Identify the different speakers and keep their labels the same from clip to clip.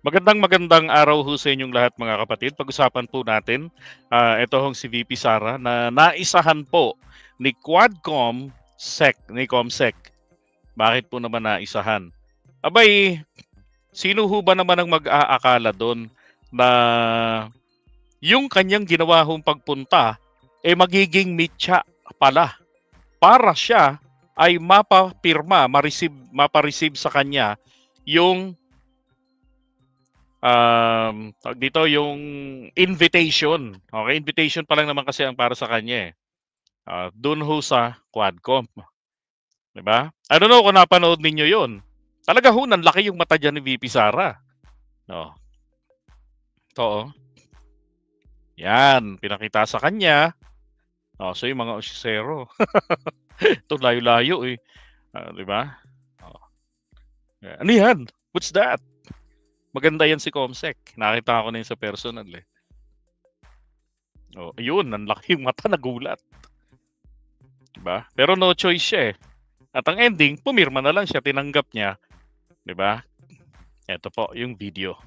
Speaker 1: Magandang araw ho sa inyong lahat mga kapatid. Pag-usapan po natin, ito hong si VP Sara na naisahan po ni Quadcom SEC, ni COMSEC. Bakit po naman naisahan? Abay, sino ho ba naman ang mag-aakala doon na yung kanyang ginawa hong pagpunta magiging mitya pala para siya ay mapareceive sa kanya yung tawag dito, yung invitation. Okay, invitation pa lang naman kasi ang para sa kanya eh. Doon ho sa Quadcom. 'Di ba? I don't know kung napanood ninyo yon. Talaga ho, nanlaki yung mata dyan ni VP Sara. No. Ito, yan, pinakita sa kanya. So yung mga osisero. Ito layo-layo eh. 'Di ba? Ano yan? What's that? Maganda yan si COMSEC. Nakita ko na yun sa personal eh. Ayun, ang laki yung mata, nagulat. Diba? Pero no choice siya eh. At ang ending, pumirma na lang siya, tinanggap niya. Diba? Ito po yung video.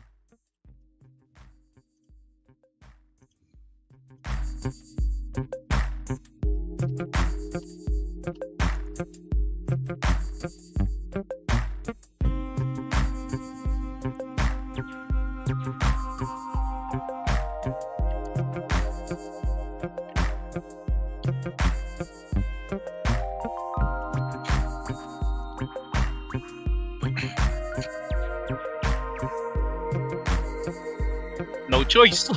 Speaker 1: No choice.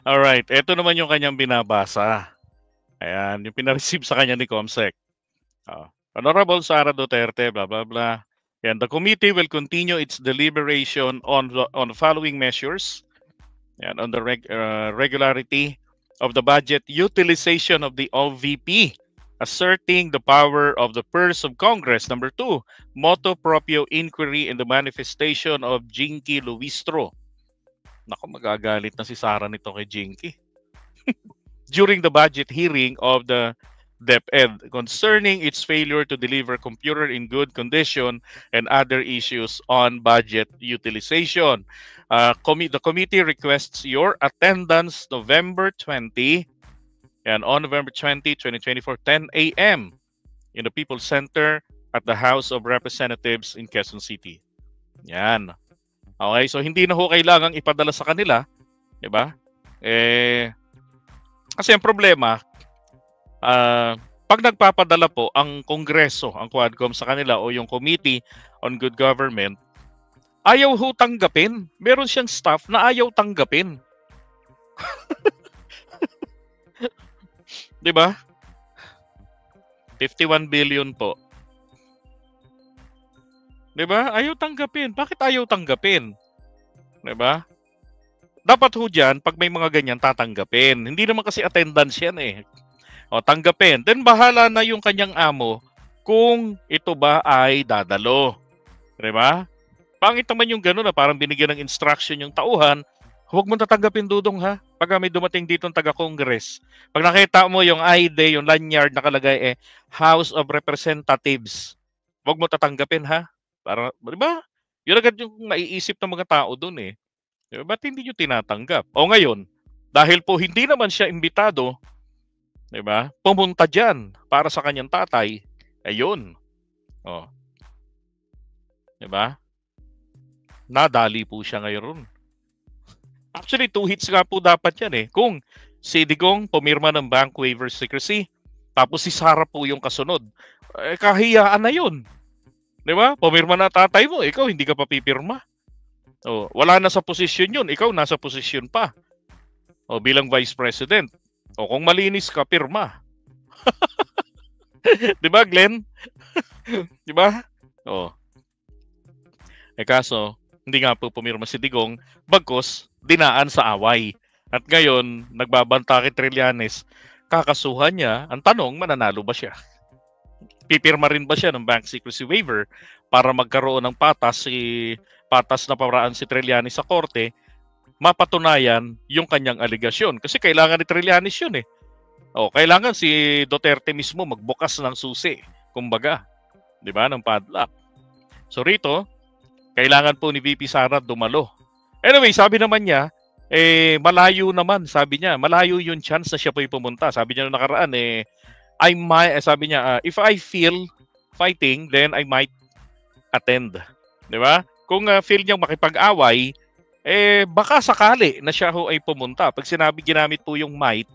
Speaker 1: Alright, ito naman yung kanyang binabasa. Ayan, yung pinareceive sa kanya ni COMSEC. Honorable Sara Duterte, blah, blah, blah. And the committee will continue its deliberation on the following measures. And on the regularity of the budget utilization of the OVP, asserting the power of the purse of Congress. Number 2, motu proprio inquiry in the manifestation of Jinky Luistro. Naku, magagalit na si Sara nito kay Jinky. During the budget hearing of the DepEd concerning its failure to deliver computer in good condition and other issues on budget utilization. The committee requests your attendance November 20 and on November 20, 2024, 10 a.m. in the People's Center at the House of Representatives in Quezon City. Yan. Okay, so hindi na ho kailangang ipadala sa kanila, 'di ba? Kasi ang problema, pag nagpapadala po ang Kongreso, ang Quadcom sa kanila o yung Committee on Good Government, ayaw ho tanggapin. Meron siyang staff na ayaw tanggapin. 'Di ba? 51 billion po. 'Di ba? Ayaw tanggapin. Bakit ayaw tanggapin? 'Di ba? Dapat ho diyan pag may mga ganyan tatanggapin. Hindi naman kasi attendance yan eh. Tanggapin. Then bahala na yung kanyang amo kung ito ba ay dadalo. 'Di ba? Pangit naman yung gano'n na parang binigyan ng instruction yung tauhan, huwag mo tatanggapin dudong ha. Pag may dumating dito ng taga-Congress. Pag nakita mo yung ID, yung lanyard nakalagay House of Representatives, huwag mo tatanggapin ha. Para, di ba? Yun agad yung naiisip ng mga tao dun eh. Diba? Ba't hindi nyo tinatanggap? O ngayon, dahil po hindi naman siya imbitado, di ba? Pumunta dyan para sa kanyang tatay. Ayun. Di ba? Nadali po siya ngayon. Actually, 2 hits nga po dapat yan eh. Kung si Digong pumirma ng bank waiver secrecy, tapos si Sara po yung kasunod, kahiyaan na yun. Di ba? Pumirma na tatay mo, ikaw hindi ka pa pipirma. Wala na sa posisyon yun, ikaw nasa posisyon pa. Bilang vice president. Kung malinis ka, pirma. Di ba, Glenn? Di ba? Kaso, hindi nga po pumirma si Digong, bagkus dinaan sa away. At ngayon, nagbabanta kay Trillanes, kakasuhan niya, ang tanong, mananalo ba siya? Pipirma rin ba siya ng bank secrecy waiver para magkaroon ng patas na paraan si Trillanes sa korte, mapatunayan yung kanyang aligasyon. Kasi kailangan ni Trillanes yun eh. Kailangan si Duterte mismo magbukas ng susi, kumbaga, 'di ba, ng padlock. So rito, kailangan po ni VP Sara dumalo. Anyway, sabi naman niya, malayo naman, sabi niya, malayo yung chance na siya po'y pumunta. Sabi niya noong nakaraan, sabi niya, if I feel fighting, then I might attend. 'Di ba? Kung feel niyang makipag-away, baka sakali na siya ho ay pumunta. Pag ginamit po yung might,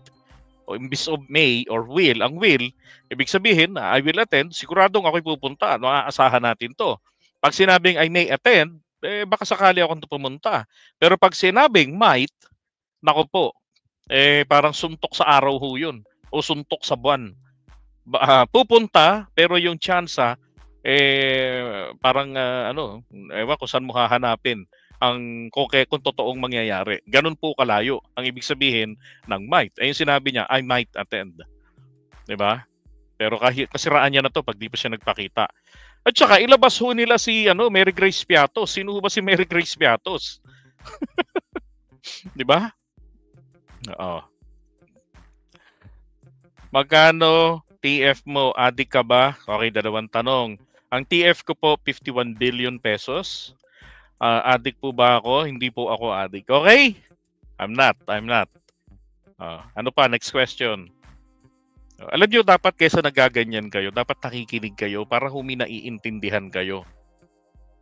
Speaker 1: o imbis of may or will, ang will, ibig sabihin na I will attend, siguradong ako'y pupunta. Maaasahan natin to. Pag sinabing I may attend, baka sakali akong pumunta. Pero pag sinabing might, nako po, parang suntok sa araw ho yun. O suntok sa buwan. Pupunta, pero yung chance parang ewan ko saan mo hahanapin kung totoong mangyayari. Ganun po kalayo ang ibig sabihin ng might. Ayun sinabi niya, I might attend. 'Di ba? Pero kasiraan niya na to pag di pa siya nagpakita. At saka ilabas ho nila si Mary Grace Piatos. Sino ba si Mary Grace Piatos? 'Di ba? Oo. Magkano TF mo? Adik ka ba? Okay, dalawang tanong. Ang TF ko po 51 billion pesos. Adik po ba ako? Hindi po ako adik. Okay? I'm not. Ano pa? Next question. Alam nyo, dapat kaysa nagaganyan kayo, dapat nakikinig kayo para naiintindihan kayo.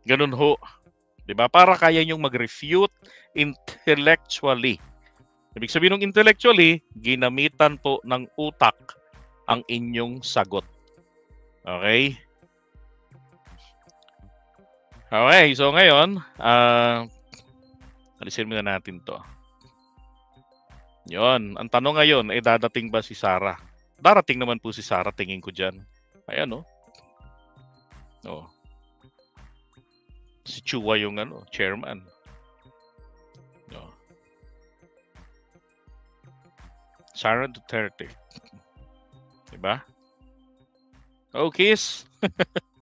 Speaker 1: Ganun ho. Diba? Para kaya nyong mag-refute intellectually. Ibig sabihin ng intellectually, ginamitan po ng utak ang inyong sagot. Okay? Okay, so ngayon, alisin muna natin to. Yon, ang tanong ngayon, dadating ba si Sara? Darating naman po si Sara, tingin ko dyan. Ayan, si Chua yung chairman. Sara Duterte. Diba? Oh, kiss.